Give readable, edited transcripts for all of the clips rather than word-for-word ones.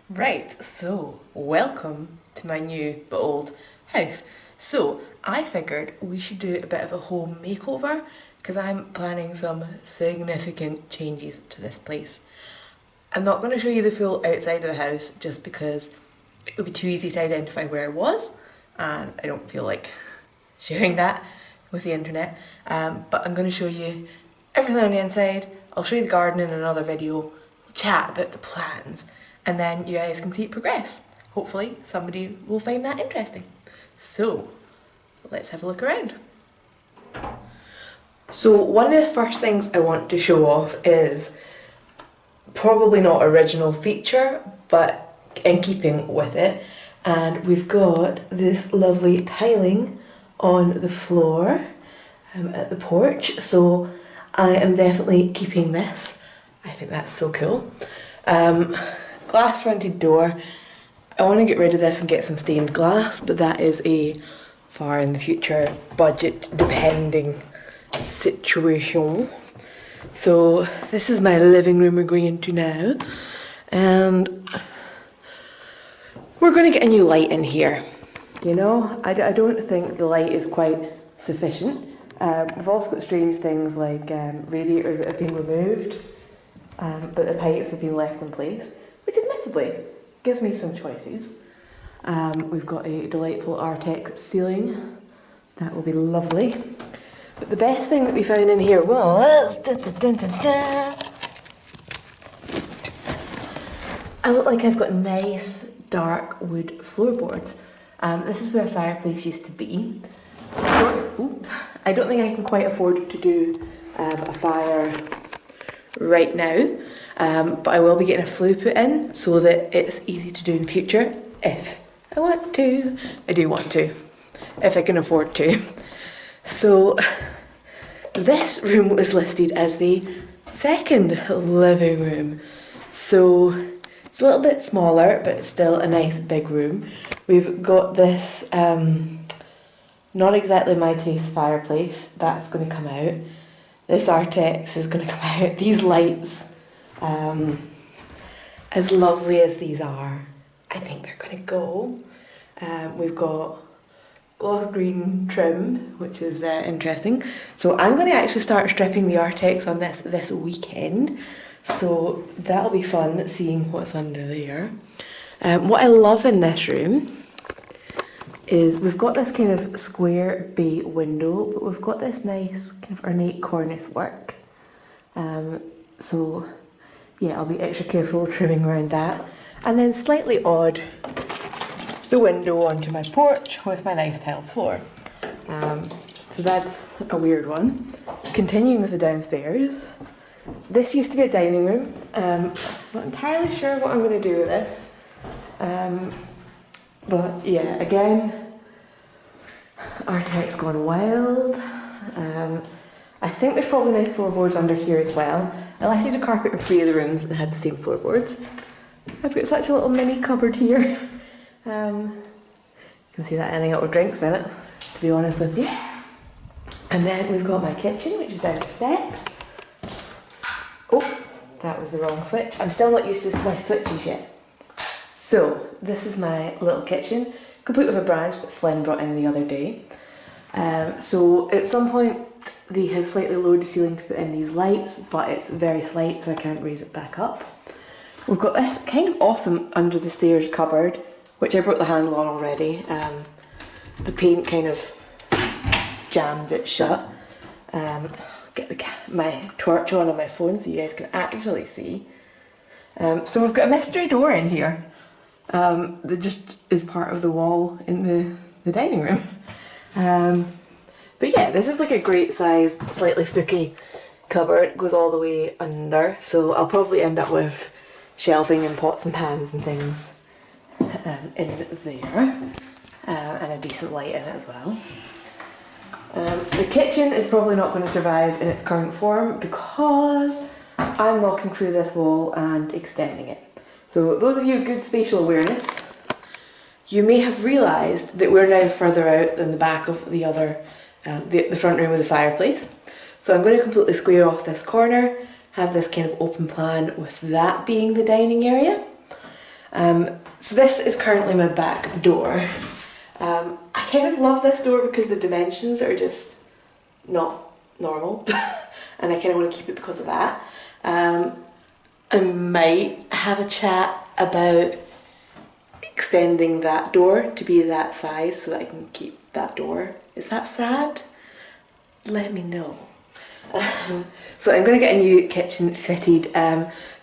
Right, so welcome to my new but old house. So I figured we should do a bit of a home makeover because I'm planning some significant changes to this place. I'm not going to show you the full outside of the house just because it would be too easy to identify where it was, and I don't feel like sharing that with the internet. But I'm going to show you everything on the inside. I'll show you the garden in another video. We'll chat about the plans, and then you guys can see it progress. Hopefully somebody will find that interesting. So let's have a look around. So one of the first things I want to show off is probably not original feature, but in keeping with it. And we've got this lovely tiling on the floor at the porch. So I am definitely keeping this. I think that's so cool. Glass fronted door. I want to get rid of this and get some stained glass, but that is a far in the future budget depending situation. So this is my living room we're going into now, and we're going to get a new light in here. You know, I don't think the light is quite sufficient. We've also got strange things like radiators that have been removed, but the pipes have been left in place, which admittedly gives me some choices. We've got a delightful Artex ceiling. That will be lovely. But the best thing that we found in here was... I look like I've got nice dark wood floorboards. This is where a fireplace used to be. I don't think I can quite afford to do a fire right now, but I will be getting a flue put in so that it's easy to do in future if I want to. I do want to, if I can afford to. So this room was listed as the second living room. So it's a little bit smaller, but it's still a nice big room. We've got this not exactly my taste fireplace. That's going to come out. This Artex is going to come out. These lights, as lovely as these are, I think they're going to go. We've got gloss green trim, which is interesting. So I'm going to actually start stripping the Artex on this weekend. So that'll be fun seeing what's under there. What I love in this room is we've got this kind of square bay window, but we've got this nice kind of ornate cornice work. So yeah, I'll be extra careful trimming around that. And then slightly odd, the window onto my porch with my nice tiled floor. So that's a weird one. Continuing with the downstairs. This used to be a dining room. Not entirely sure what I'm going to do with this. But yeah, again, Artex gone wild. I think there's probably nice floorboards under here as well. I elected to carpet in 3 of the rooms that had the same floorboards. I've got such a little mini cupboard here. You can see that ending up with drinks in it, to be honest with you. And then we've got my kitchen, which is down the step. Oh, that was the wrong switch. I'm still not used to my switches yet. So, this is my little kitchen, complete with a branch that Flynn brought in the other day. So, at some point, they have slightly lowered the ceiling to put in these lights, but it's very slight, so I can't raise it back up. We've got this kind of awesome under the stairs cupboard, which I broke the handle on already. The paint kind of jammed it shut. Get my torch on my phone so you guys can actually see. So we've got a mystery door in here that just is part of the wall in the dining room. But yeah, this is like a great sized, slightly spooky cupboard. It goes all the way under, so I'll probably end up with shelving and pots and pans and things in there, and a decent light in it as well. The kitchen is probably not going to survive in its current form because I'm knocking through this wall and extending it. So those of you with good spatial awareness, you may have realised that we're now further out than the back of the other, the front room with the fireplace. So I'm going to completely square off this corner, have this kind of open plan with that being the dining area. So this is currently my back door. I kind of love this door because the dimensions are just not normal and I kind of want to keep it because of that. I might have a chat about extending that door to be that size so that I can keep that door. Is that sad? Let me know. So I'm going to get a new kitchen fitted.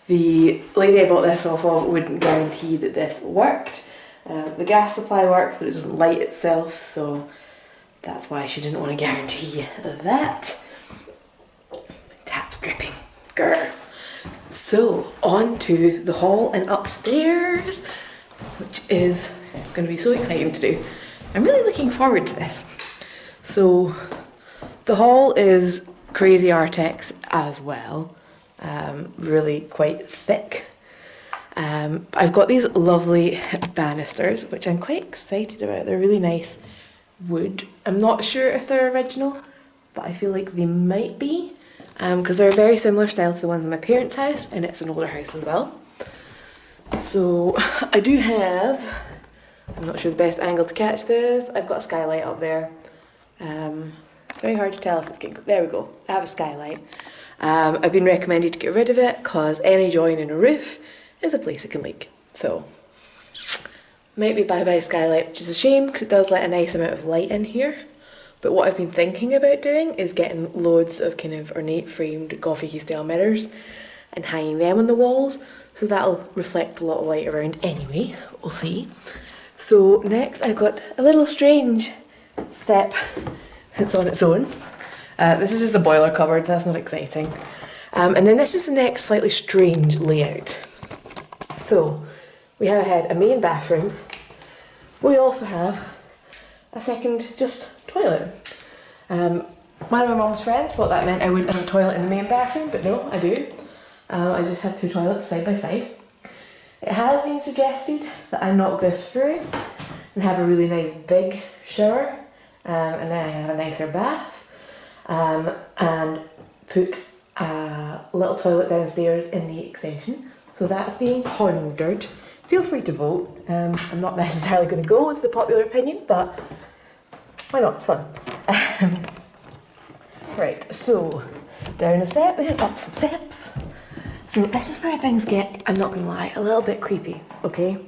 The lady I bought this off of wouldn't guarantee that this worked. The gas supply works, but it doesn't light itself, so that's why she didn't want to guarantee that. Tap stripping. Grr. So, on to the hall and upstairs, which is going to be so exciting to do. I'm really looking forward to this. So, the hall is crazy Artex as well, really quite thick. I've got these lovely banisters, which I'm quite excited about. They're really nice wood. I'm not sure if they're original, but I feel like they might be, because they're a very similar style to the ones in my parents' house, and it's an older house as well. So I do have, I'm not sure the best angle to catch this, I've got a skylight up there. It's very hard to tell if it's getting, there we go, I have a skylight. I've been recommended to get rid of it because any join in a roof is a place it can leak. So, might be bye-bye skylight, which is a shame because it does let a nice amount of light in here. But what I've been thinking about doing is getting loads of kind of ornate framed gothic style mirrors and hanging them on the walls, so that'll reflect a lot of light around anyway. We'll see. So next I've got a little strange step that's on its own. This is just the boiler cupboard, that's not exciting. And then this is the next slightly strange layout. So we have ahead a main bathroom. We also have a second just toilet. One of my mum's friends thought that meant I wouldn't have a toilet in the main bathroom, but no, I do. I just have two toilets side by side. It has been suggested that I knock this through and have a really nice big shower, and then I have a nicer bath, and put a little toilet downstairs in the extension. So that's being pondered. Feel free to vote. I'm not necessarily going to go with the popular opinion, but why not? It's fun. Right, so down a step and up some steps. So this is where things get, I'm not going to lie, a little bit creepy, okay?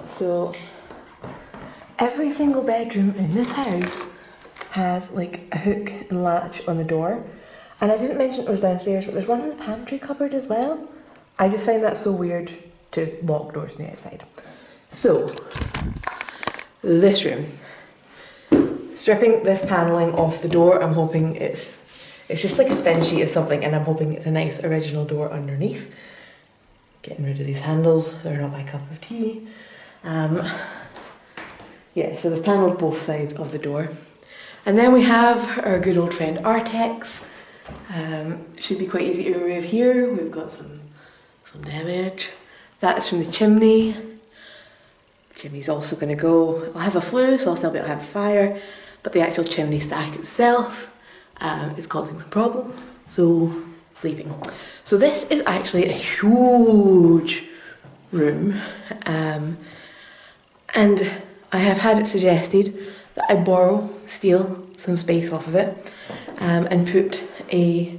So every single bedroom in this house has like a hook and latch on the door. And I didn't mention it was downstairs, but there's one in the pantry cupboard as well. I just find that so weird to lock doors on the outside. So, this room. Stripping this panelling off the door, I'm hoping it's just like a thin sheet of something, and I'm hoping it's a nice original door underneath. Getting rid of these handles, they're not my cup of tea. Yeah, so they've panelled both sides of the door. And then we have our good old friend Artex. Should be quite easy to remove here. We've got some damage. That's from the chimney. The chimney's also going to go. I'll have a flue, so I'll still be able to have a fire, but the actual chimney stack itself is causing some problems, so it's leaving. So this is actually a huge room, and I have had it suggested that I steal some space off of it, and put a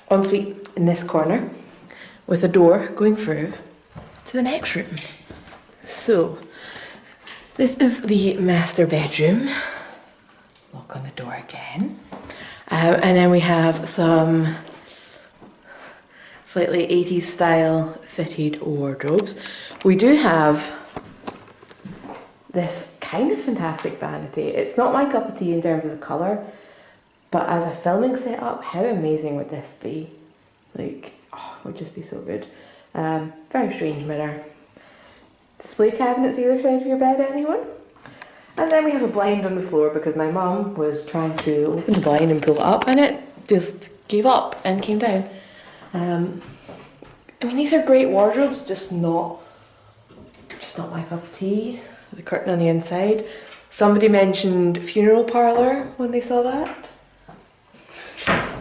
ensuite in this corner with a door going through to the next room. So this is the master bedroom. Lock on the door again. And then we have some slightly 80s style fitted wardrobes. We do have this kind of fantastic vanity. It's not my cup of tea in terms of the colour, but as a filming setup, how amazing would this be? Like, oh, it would just be so good. Very strange mirror. Display cabinets either side of your bed, anyone? And then we have a blind on the floor because my mum was trying to open the blind and pull it up, and it just gave up and came down. I mean, these are great wardrobes, just not my cup of tea. The curtain on the inside. Somebody mentioned funeral parlour when they saw that. Just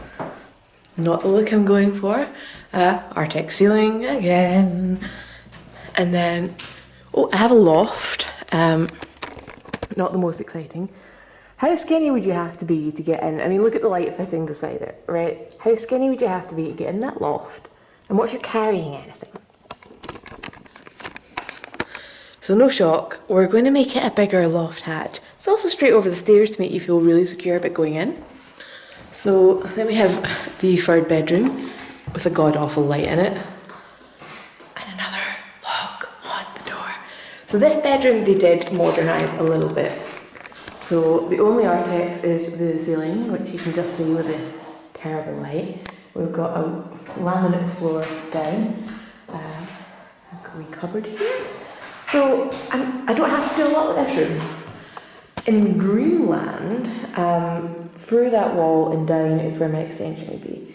not the look I'm going for. Artex ceiling again. And then, oh, I have a loft. Not the most exciting. How skinny would you have to be to get in? I mean, look at the light fitting beside it, right? How skinny would you have to be to get in that loft? And what's your carrying anything? So no shock, we're going to make it a bigger loft hatch. It's also straight over the stairs to make you feel really secure about going in. So then we have the third bedroom with a god-awful light in it. And another lock on the door. So this bedroom they did modernise a little bit. So the only artex is the ceiling, which you can just see with the terrible light. We've got a laminate floor down. I've got a wee cupboard here. So I don't have to do a lot with this room. In Dreamland, through that wall and down is where my extension would be.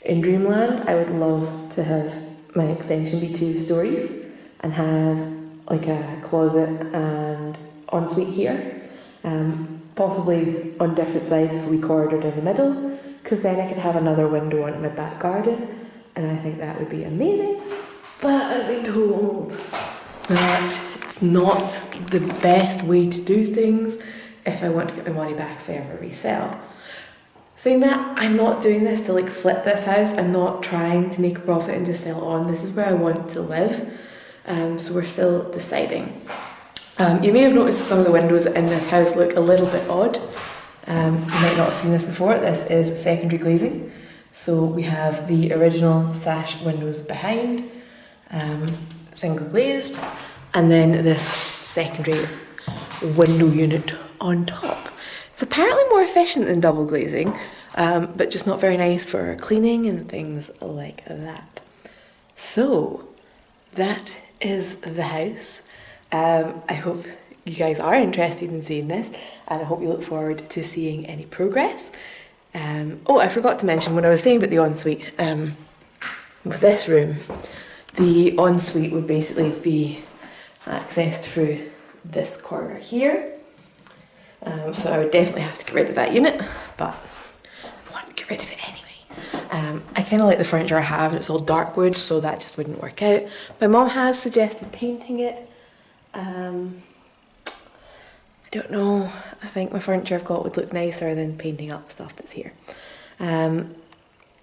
In Dreamland, I would love to have my extension be 2 stories and have like a closet and ensuite here. Possibly on different sides with a wee corridor down the middle, because then I could have another window onto my back garden, and I think that would be amazing. But I've been told that it's not the best way to do things if I want to get my money back if I ever resell. Saying that, I'm not doing this to like flip this house. I'm not trying to make a profit and just sell it on. This is where I want to live. So we're still deciding. You may have noticed that some of the windows in this house look a little bit odd. You might not have seen this before. This is secondary glazing. So we have the original sash windows behind, single glazed, and then this secondary window unit on top. It's apparently more efficient than double glazing, but just not very nice for cleaning and things like that. So that is the house. I hope you guys are interested in seeing this, and I hope you look forward to seeing any progress. Oh, I forgot to mention when I was saying about the ensuite, with this room, the ensuite would basically be accessed through this corner here. So I would definitely have to get rid of that unit, but I want to get rid of it anyway. I kind of like the furniture I have, and it's all dark wood, so that just wouldn't work out. My mum has suggested painting it. I don't know, I think my furniture I've got would look nicer than painting up stuff that's here.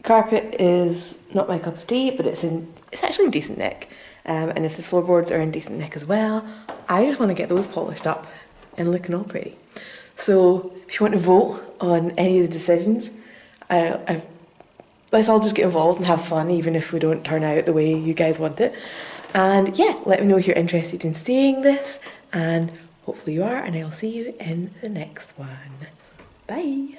Carpet is not my cup of tea, but it's actually in decent nick. And if the floorboards are in decent nick as well, I just want to get those polished up and looking all pretty. So if you want to vote on any of the decisions, let's all just get involved and have fun, even if we don't turn out the way you guys want it. And yeah, let me know if you're interested in seeing this, and hopefully you are, and I'll see you in the next one. Bye!